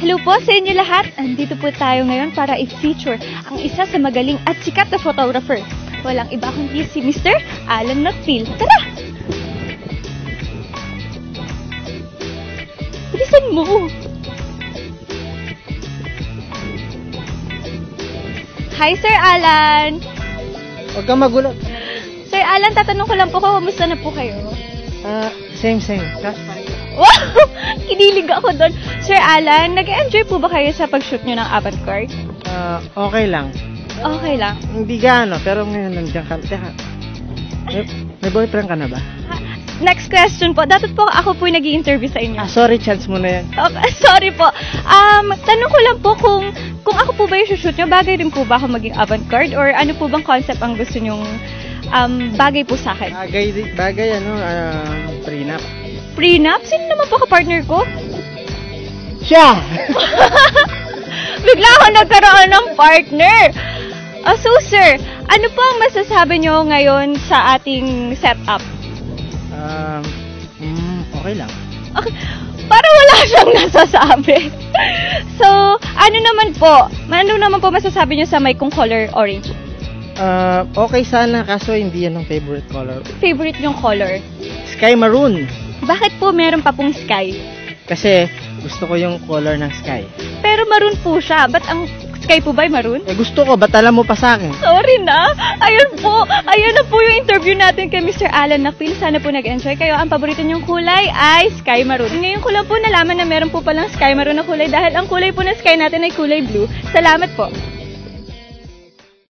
Hello po sa inyo lahat. Andito po tayo ngayon para i-feature ang isa sa magaling at sikat na photographer. Walang iba kundi si Mr. Alan Nacfil. Tara! Bilisan mo! Hi, Sir Alan! Huwag kang magulat. Sir Alan, tatanong ko lang po kung kamusta na po kayo? Same. Wow! Kinilig ako doon. Sir Alan, nag-enjoy po ba kayo sa pag-shoot nyo ng avant-garde? Okay lang. Okay lang. Hindi gaano, pero ngayon nandiyan ka. Teka, may boyfriend ka na ba? Next question po. Dapat po ako po nag-i-interview sa inyo. Sorry, chance mo na yan. Okay, sorry po. Tanong ko lang po kung ako po ba yung shoot nyo, bagay rin po ba ako maging avant-garde? Or ano po bang concept ang gusto nyong bagay po sa akin? Bagay, prenup. Prenup? Sino naman po ka-partner ko? Siya! Bigla ako nagkaroon ng partner. So sir, ano po ang masasabi nyo ngayon sa ating setup? Okay lang. Okay. Para wala siyang nasasabi. So, ano naman po masasabi nyo sa may kong color orange? Okay sana, kaso hindi yan ang favorite color. Favorite yung color? Sky maroon. Bakit po meron pa pong sky? Kasi gusto ko yung color ng sky. Pero maroon po siya. Ba't ang sky po ba'y maroon? Gusto ko, ba't alam mo pa sa akin? Sorry na. Ayan na po yung interview natin kay Mr. Alan Nacfil. Sana po nag-enjoy kayo. Ang paborito niyong kulay ay sky maroon. Ngayon ko lang po nalaman na meron po palang sky maroon na kulay dahil ang kulay po ng sky natin ay kulay blue. Salamat po.